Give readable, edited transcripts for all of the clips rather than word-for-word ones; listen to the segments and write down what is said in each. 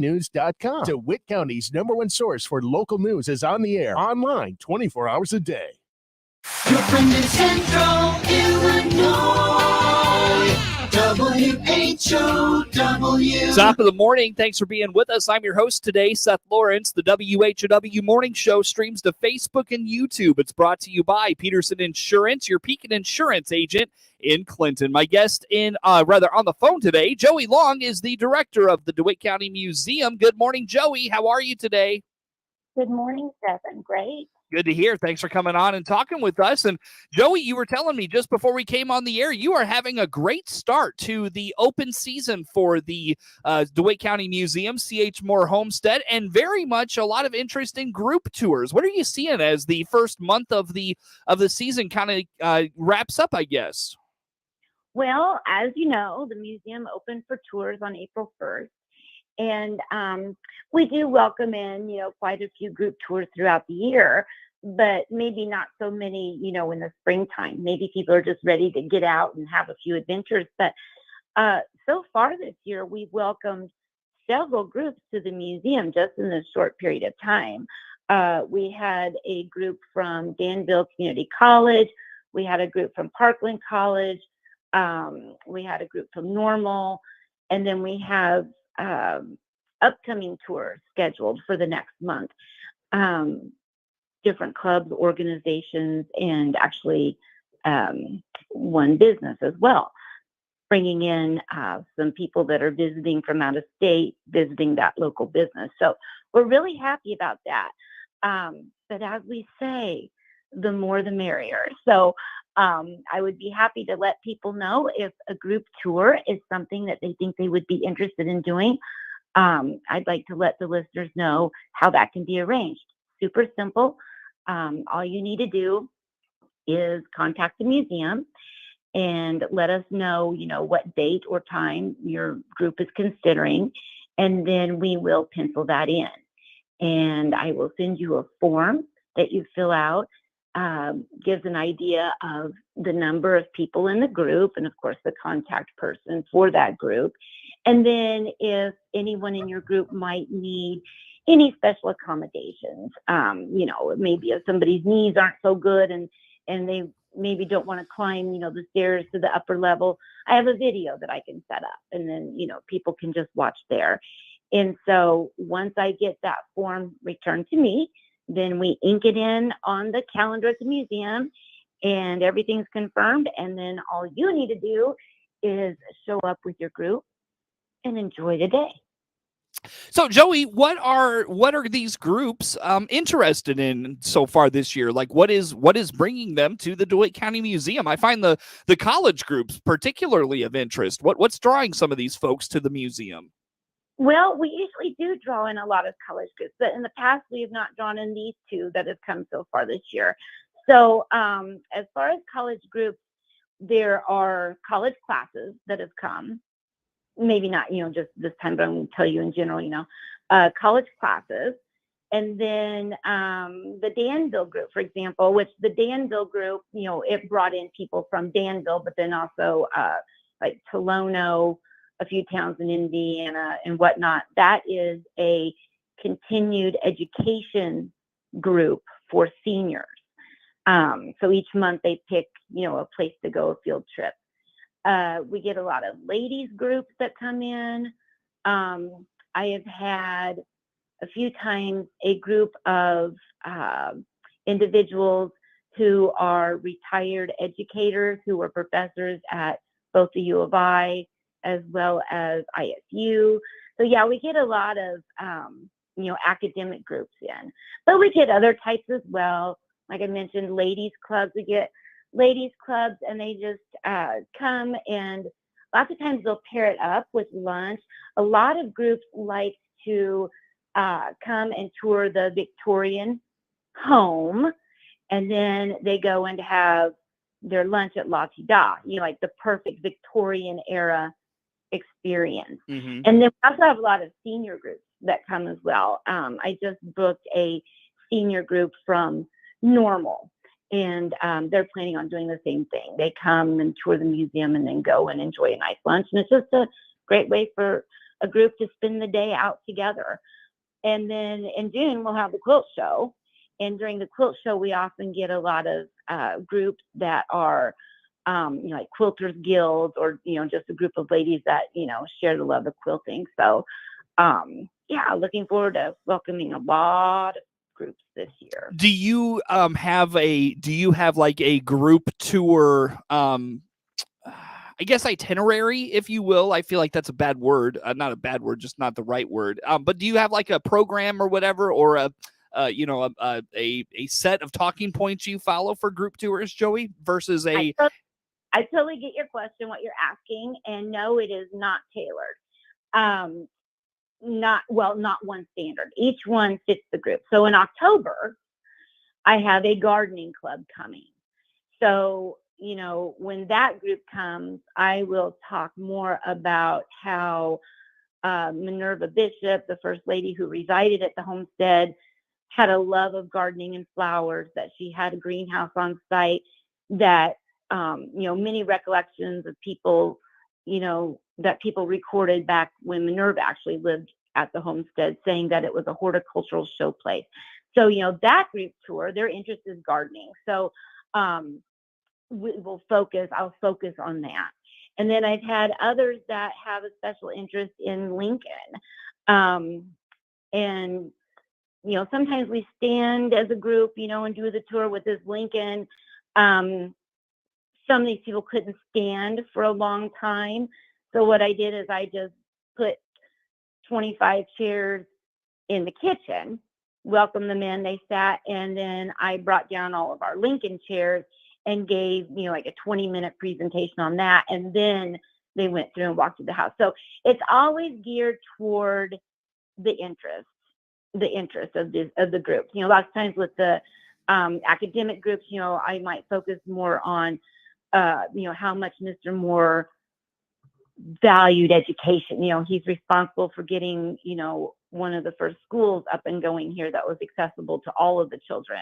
DeWittCountyNews.com. DeWitt County's #1 source for local news is on the air, online, 24 hours a day. Your friend in Central Illinois, WHOW. Top of the morning. Thanks for being with us. I'm your host today, Seth Lawrence. The WHOW Morning Show streams to Facebook and YouTube. It's brought to you by Peterson Insurance, your Pekin Insurance agent in Clinton. My guest on the phone today, Joey Long, is the director of the DeWitt County Museum. Good morning, Joey. How are you today? Good morning, Seth. I'm great. Good to hear. Thanks for coming on and talking with us. And Joey, you were telling me just before we came on the air, you are having a great start to the open season for the DeWitt County Museum, C.H. Moore Homestead, and very much a lot of interest in group tours. What are you seeing as the first month of the season kind of wraps up, I guess? Well, as you know, the museum opened for tours on April 1st. And we do welcome in, quite a few group tours throughout the year, but maybe not so many, in the springtime. Maybe people are just ready to get out and have a few adventures. But so far this year, we've welcomed several groups to the museum just in this short period of time. We had a group from Danville Community College. We had a group from Parkland College. We had a group from Normal. And then we have upcoming tours scheduled for the next month. Different clubs, organizations, and actually one business as well, bringing in some people that are visiting from out of state, visiting that local business. So we're really happy about that. But as we say, the more the merrier. So I would be happy to let people know if a group tour is something that they think they would be interested in doing. I'd like to let the listeners know how that can be arranged. Super simple. All you need to do is contact the museum and let us know, what date or time your group is considering, and then we will pencil that in. And I will send you a form that you fill out. Gives an idea of the number of people in the group and, of course, the contact person for that group. And then if anyone in your group might need any special accommodations, maybe if somebody's knees aren't so good and they maybe don't want to climb, the stairs to the upper level, I have a video that I can set up, and then, people can just watch there. And so once I get that form returned to me, then we ink it in on the calendar at the museum and everything's confirmed. And then all you need to do is show up with your group and enjoy the day. So, Joey, what are these groups interested in so far this year? Like, what is bringing them to the DeWitt County Museum? I find the college groups particularly of interest. What's drawing some of these folks to the museum? Well, we usually do draw in a lot of college groups, but in the past, we have not drawn in these two that have come so far this year. So as far as college groups, there are college classes that have come. Maybe not, just this time, but I'm going to tell you in general, college classes. And then the Danville group, for example, which the Danville group, it brought in people from Danville, but then also like Tolono, a few towns in Indiana and whatnot. That is a continued education group for seniors. So each month they pick, a place to go, a field trip. We get a lot of ladies groups that come in. I have had a few times a group of individuals who are retired educators who were professors at both the U of I as well as ISU. So yeah, we get a lot of, academic groups in, but we get other types as well. Like I mentioned, ladies clubs, we get ladies clubs and they just come, and lots of times they'll pair it up with lunch. A lot of groups like to come and tour the Victorian home, and then they go and have their lunch at La Tida, like the perfect Victorian era experience. Mm-hmm. And then we also have a lot of senior groups that come as well. I just booked a senior group from Normal, and they're planning on doing the same thing. They come and tour the museum and then go and enjoy a nice lunch. And it's just a great way for a group to spend the day out together. And then in June, we'll have the quilt show. And during the quilt show, we often get a lot of groups that are, like Quilters Guilds, or, just a group of ladies that, share the love of quilting. So, yeah, looking forward to welcoming a lot of groups this year. Do you have like a group tour, I guess itinerary, if you will? I feel like that's a bad word. Not a bad word, just not the right word. But do you have like a program or whatever, or a set of talking points you follow for group tours, Joey, versus a? I totally get your question, what you're asking, and no, it is not tailored. Not one standard. Each one fits the group. So in October, I have a gardening club coming. So, when that group comes, I will talk more about how Minerva Bishop, the first lady who resided at the homestead, had a love of gardening and flowers, that she had a greenhouse on site, that, many recollections of people, that people recorded back when Minerva actually lived at the homestead, saying that it was a horticultural show place. So, that group tour, their interest is gardening. So, I'll focus on that. And then I've had others that have a special interest in Lincoln. And, sometimes we stand as a group, and do the tour with this Lincoln. Some of these people couldn't stand for a long time. So what I did is I just put 25 chairs in the kitchen, welcomed them in, they sat, and then I brought down all of our Lincoln chairs and gave, like a 20-minute presentation on that. And then they went through and walked through the house. So it's always geared toward the interest of the group. A lot of times with the academic groups, I might focus more on, how much Mr. Moore valued education. He's responsible for getting, one of the first schools up and going here that was accessible to all of the children,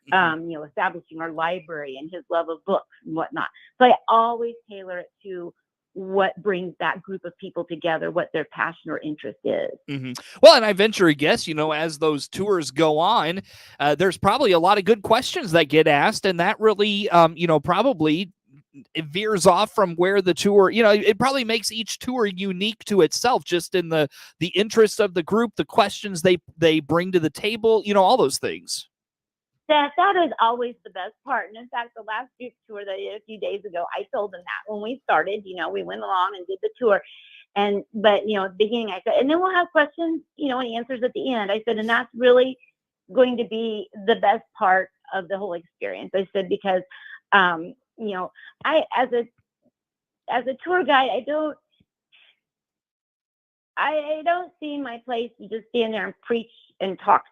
establishing our library and his love of books and whatnot. So I always tailor it to what brings that group of people together, what their passion or interest is. Mm-hmm. Well, and I venture a guess, as those tours go on, there's probably a lot of good questions that get asked, and that really, probably it veers off from where the tour, it probably makes each tour unique to itself, just in the interest of the group, the questions they bring to the table, all those things. That is always the best part. And in fact, the last group tour that I did a few days ago, I told them that when we started, we went along and did the tour. But at the beginning I said, and then we'll have questions, and answers at the end. I said, and that's really going to be the best part of the whole experience. I said, because, I, as a tour guide, I don't see my place to just stand there and preach and talk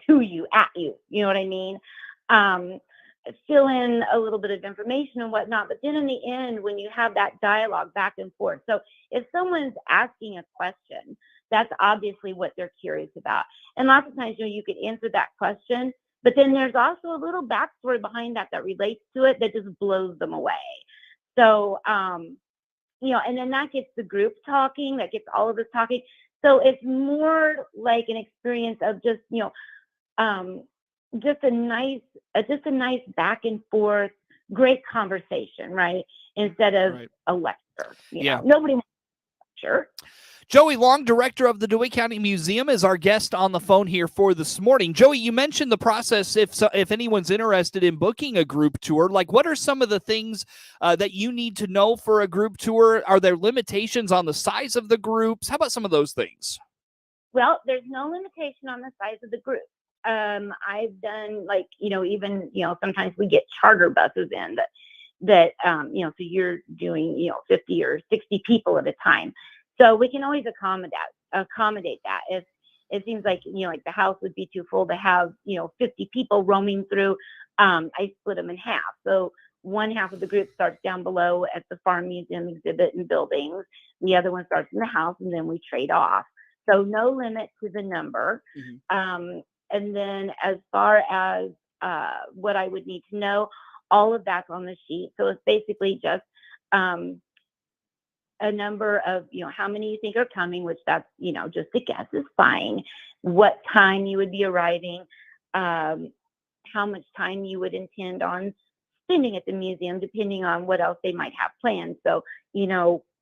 to you, at you. You know what I mean? Fill in a little bit of information and whatnot, but then in the end, when you have that dialogue back and forth. So if someone's asking a question, that's obviously what they're curious about. And lots of times, you could answer that question, but then there's also a little backstory behind that relates to it that just blows them away. So, and then that gets the group talking, that gets all of us talking. So it's more like an experience of just, just a nice back and forth, great conversation, right? Instead of a lecture. Nobody wants a lecture. Joey Long, director of the DeWitt County Museum, is our guest on the phone here for this morning. Joey, you mentioned the process if anyone's interested in booking a group tour. Like, what are some of the things that you need to know for a group tour? Are there limitations on the size of the groups? How about some of those things? Well, there's no limitation on the size of the group. I've done even, sometimes we get charter buses in that so you're doing, 50 or 60 people at a time. So we can always accommodate that. If it seems like, like the house would be too full to have, 50 people roaming through, I split them in half. So one half of the group starts down below at the farm museum exhibit and buildings. The other one starts in the house, and then we trade off. So no limit to the number. Mm-hmm. And then as far as what I would need to know, all of that's on the sheet. So it's basically just a number of, how many you think are coming, which that's, just a guess is fine. What time you would be arriving, how much time you would intend on spending at the museum, depending on what else they might have planned. So,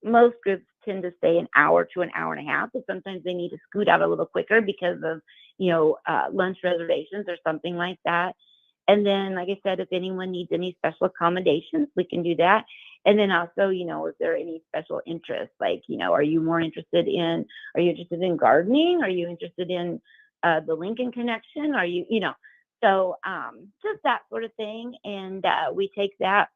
most groups tend to stay an hour to an hour and a half, but sometimes they need to scoot out a little quicker because of, lunch reservations or something like that. And then, like I said, if anyone needs any special accommodations, we can do that. And then also, is there any special interest? Like, are you interested in gardening? Are you interested in the Lincoln Connection? Are you, so just that sort of thing. And we take that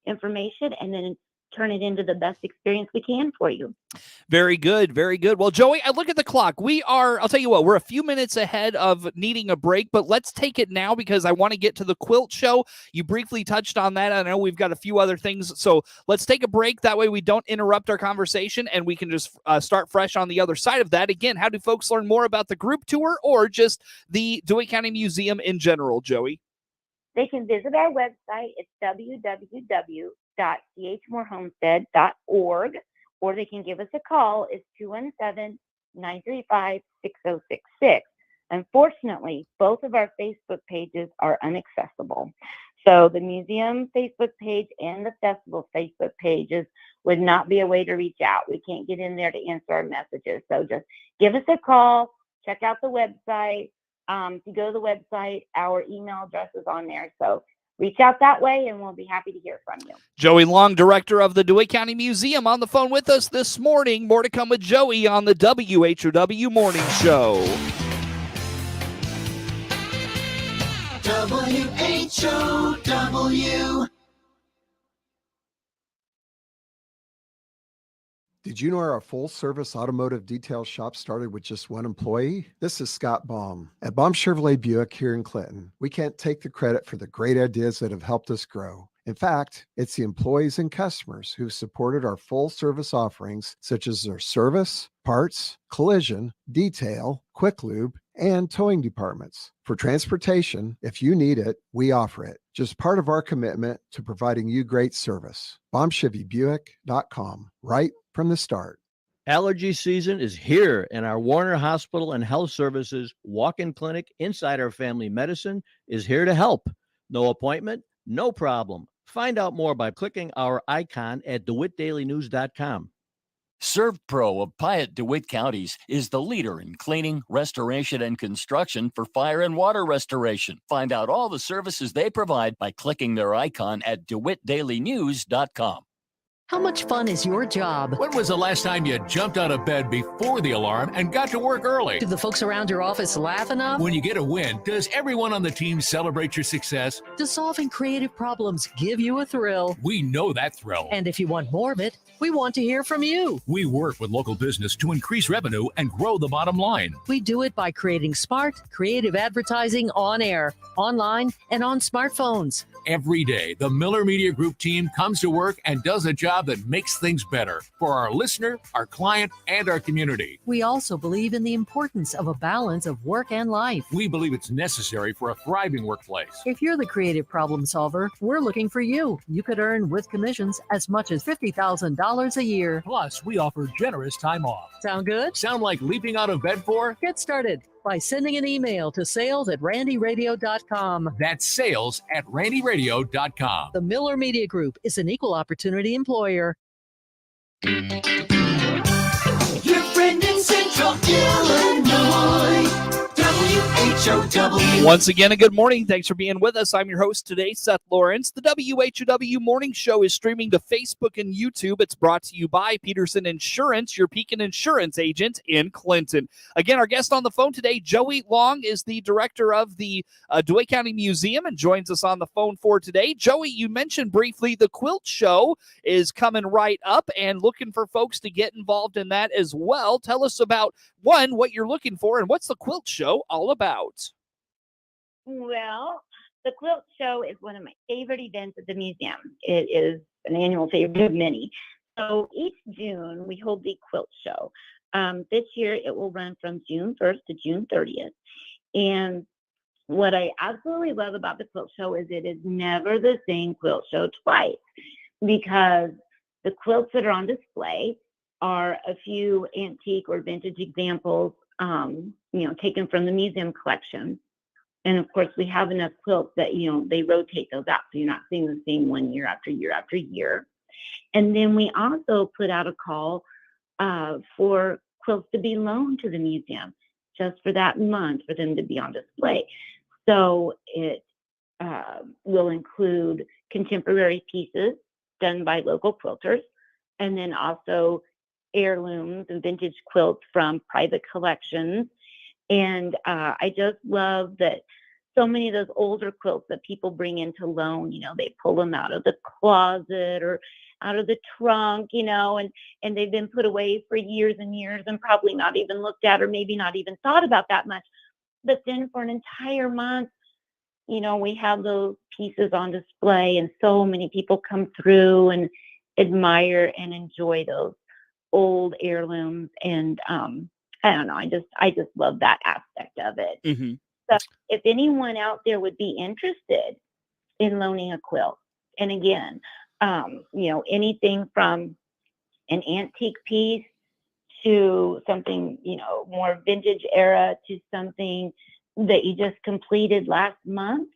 information and then turn it into the best experience we can for you. Very good. Very good. Well, Joey, I look at the clock. I'll tell you what, we're a few minutes ahead of needing a break, but let's take it now because I want to get to the quilt show. You briefly touched on that. I know we've got a few other things. So let's take a break. That way we don't interrupt our conversation and we can just start fresh on the other side of that. Again, how do folks learn more about the group tour or just the DeWitt County Museum in general, Joey? They can visit our website. It's www.chmorehomestead.org, or they can give us a call. It's 217-935-6066. Unfortunately, both of our Facebook pages are inaccessible. So the museum Facebook page and the festival Facebook pages would not be a way to reach out. We can't get in there to answer our messages. So just give us a call, check out the website. To go to the website, our email address is on there. So reach out that way and we'll be happy to hear from you. Joey Long, director of the DeWitt County Museum, on the phone with us this morning. More to come with Joey on the WHOW Morning Show. WHOW. Did you know our full-service automotive detail shop started with just one employee? This is Scott Baum. At Baum Chevrolet Buick here in Clinton, we can't take the credit for the great ideas that have helped us grow. In fact, it's the employees and customers who've supported our full-service offerings, such as their service, parts, collision, detail, quick lube, and towing departments. For transportation, if you need it, we offer it. Just part of our commitment to providing you great service. BaumChevyBuick.com, right from the start. Allergy season is here, and our Warner Hospital and Health Services walk-in clinic inside our family medicine is here to help. No appointment, no problem. Find out more by clicking our icon at DeWittDailyNews.com. ServPro of Piatt DeWitt counties is the leader in cleaning, restoration, and construction for fire and water restoration. Find out all the services they provide by clicking their icon at DeWittDailyNews.com. How much fun is your job? When was the last time you jumped out of bed before the alarm and got to work early? Do the folks around your office laugh enough? When you get a win, does everyone on the team celebrate your success? Does solving creative problems give you a thrill? We know that thrill. And if you want more of it, we want to hear from you. We work with local business to increase revenue and grow the bottom line. We do it by creating smart, creative advertising on air, online, and on smartphones. Every day, the Miller Media Group team comes to work and does a job that makes things better for our listener, our client, and our community. We also believe in the importance of a balance of work and life. We believe it's necessary for a thriving workplace. If you're the creative problem solver, we're looking for you. You could earn with commissions as much as $50,000 a year. Plus, we offer generous time off. Sound good? Sound like leaping out of bed for? Get started by sending an email to sales@randyradio.com. That's sales@randyradio.com. The Miller Media Group is an equal opportunity employer. Your friend in Central Illinois. WHOW. Once again, a good morning. Thanks for being with us. I'm your host today, Seth Lawrence. The WHOW Morning Show is streaming to Facebook and YouTube. It's brought to you by Peterson Insurance, your Pekin Insurance agent in Clinton. Again, our guest on the phone today, Joey Long, is the director of the DeWitt County Museum and joins us on the phone for today. Joey, you mentioned briefly the quilt show is coming right up and looking for folks to get involved in that as well. Tell us about, one, what you're looking for and what's the quilt show all about? Well, the quilt show is one of my favorite events at the museum. It is an annual favorite of many. So each June, we hold the quilt show. This year, it will run from June 1st to June 30th. And what I absolutely love about the quilt show is it is never the same quilt show twice, because the quilts that are on display are a few antique or vintage examples, taken from the museum collection. And of course, we have enough quilts that, they rotate those out. So you're not seeing the same one year after year after year. And then we also put out a call for quilts to be loaned to the museum just for that month for them to be on display. So it will include contemporary pieces done by local quilters, and then also heirlooms and vintage quilts from private collections. And I just love that so many of those older quilts that people bring in to loan, they pull them out of the closet or out of the trunk, and they've been put away for years and years and probably not even looked at or maybe not even thought about that much. But then for an entire month, we have those pieces on display, and so many people come through and admire and enjoy those old heirlooms. And I don't know, I just love that aspect of it. Mm-hmm. So if anyone out there would be interested in loaning a quilt, and again, anything from an antique piece to something, more vintage era to something that you just completed last month,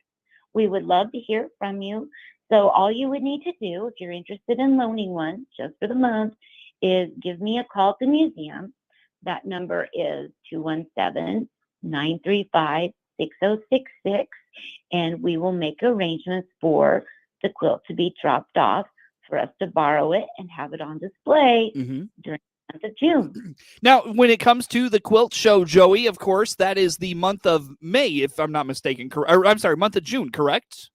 we would love to hear from you. So all you would need to do, if you're interested in loaning one just for the month, is give me a call at the museum. That number is 217-935-6066, and we will make arrangements for the quilt to be dropped off for us to borrow it and have it on display during the month of June. Now, when it comes to the quilt show, Joey, of course, that is the month of May, if I'm not mistaken. Month of June, correct?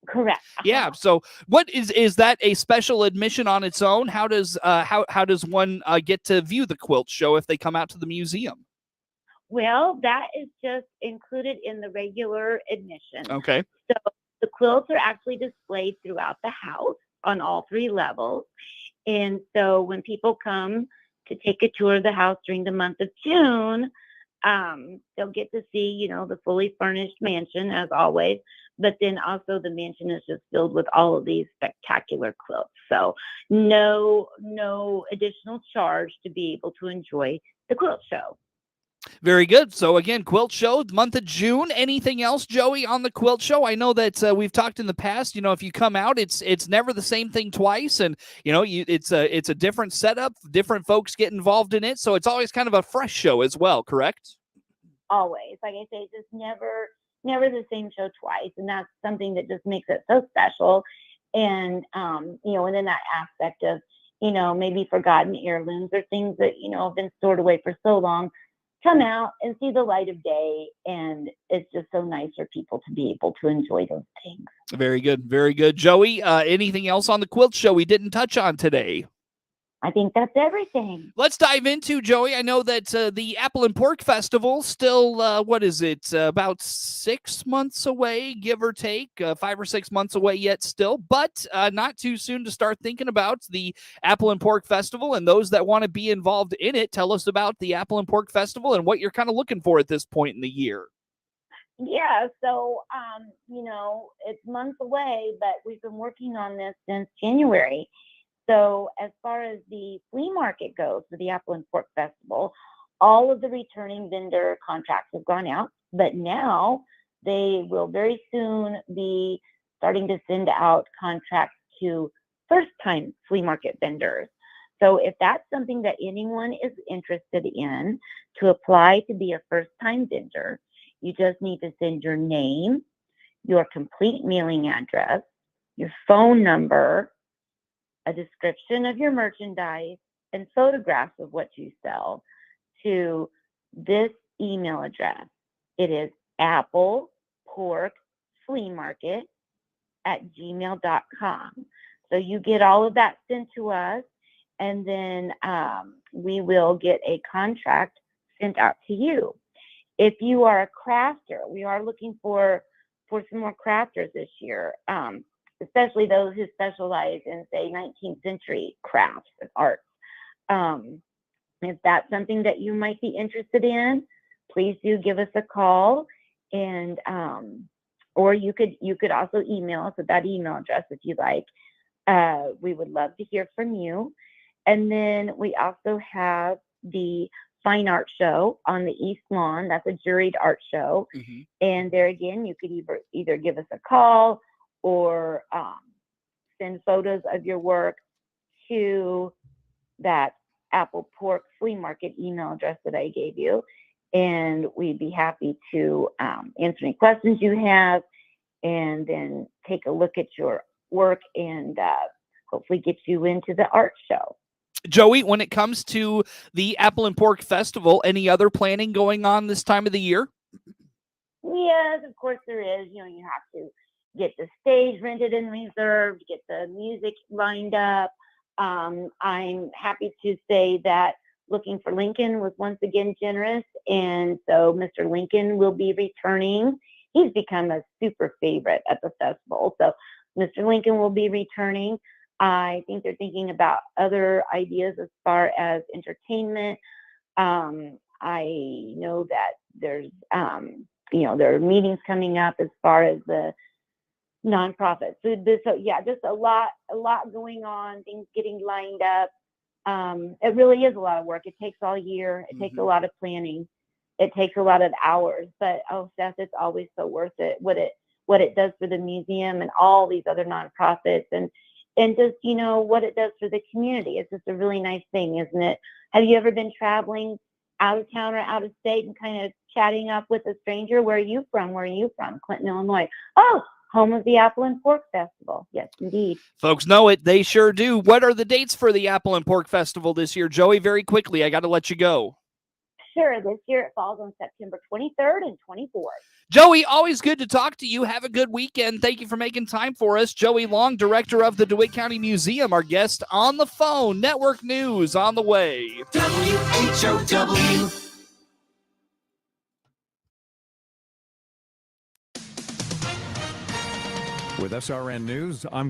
Correct. Yeah. So, what is that a special admission on its own? How does how does one get to view the quilt show if they come out to the museum? Well, that is just included in the regular admission. Okay. So the quilts are actually displayed throughout the house on all 3 levels. And so when people come to take a tour of the house during the month of June, they'll get to see, the fully furnished mansion as always, but then also the mansion is just filled with all of these spectacular quilts. So no additional charge to be able to enjoy the quilt show. Very good. So again, quilt show, the month of June. Anything else, Joey, on the quilt show? I know that we've talked in the past. If you come out, it's never the same thing twice, and it's a different setup. Different folks get involved in it, so it's always kind of a fresh show as well. Correct? Always, like I say, just never the same show twice, and that's something that just makes it so special. And and then that aspect of maybe forgotten heirlooms or things that have been stored away for so long come out and see the light of day, and it's just so nice for people to be able to enjoy those things. Very good. Very good. Joey, anything else on the quilt show we didn't touch on today? I think that's everything. Let's dive into, Joey. I know that the Apple and Pork Festival still, what is it, about 6 months away, give or take, 5 or 6 months away yet still, but not too soon to start thinking about the Apple and Pork Festival and those that want to be involved in it. Tell us about the Apple and Pork Festival and what you're kind of looking for at this point in the year. Yeah, so, it's months away, but we've been working on this since January. So as far as the flea market goes for the Apple and Pork Festival, all of the returning vendor contracts have gone out, but now they will very soon be starting to send out contracts to first-time flea market vendors. So if that's something that anyone is interested in to apply to be a first-time vendor, you just need to send your name, your complete mailing address, your phone number, a description of your merchandise, and photographs of what you sell to this email address. It is appleporkfleamarket@gmail.com. So you get all of that sent to us, and then we will get a contract sent out to you. If you are a crafter, we are looking for some more crafters this year. Especially those who specialize in, say, 19th century crafts and arts. If that's something that you might be interested in, please do give us a call, and or you could also email us at that email address if you like. We would love to hear from you. And then we also have the fine art show on the East Lawn. That's a juried art show. And there again, you could either give us a call or send photos of your work to that Apple Pork Flea Market email address that I gave you. And we'd be happy to answer any questions you have and then take a look at your work and hopefully get you into the art show. Joey, when it comes to the Apple and Pork Festival, any other planning going on this time of the year? Yes, of course there is. You have to get the stage rented and reserved, get the music lined up. I'm happy to say that Looking for Lincoln was once again generous, and so Mr. Lincoln will be returning. He's become a super favorite at the festival, so Mr. Lincoln will be returning. I think they're thinking about other ideas as far as entertainment. I know that there's, there are meetings coming up as far as the nonprofit food business. So yeah, just a lot going on, things getting lined up. It really is a lot of work. It takes all year. It takes a lot of planning. It takes a lot of hours, but Seth, it's always so worth it. What it does for the museum and all these other nonprofits and just, what it does for the community. It's just a really nice thing, isn't it? Have you ever been traveling out of town or out of state and kind of chatting up with a stranger? Where are you from? Clinton, Illinois. Oh, home of the Apple and Pork Festival. Yes, indeed. Folks know it. They sure do. What are the dates for the Apple and Pork Festival this year? Joey, very quickly, I got to let you go. Sure. This year it falls on September 23rd and 24th. Joey, always good to talk to you. Have a good weekend. Thank you for making time for us. Joey Long, director of the DeWitt County Museum, our guest on the phone. Network News on the way. WHOW. With SRN News, I'm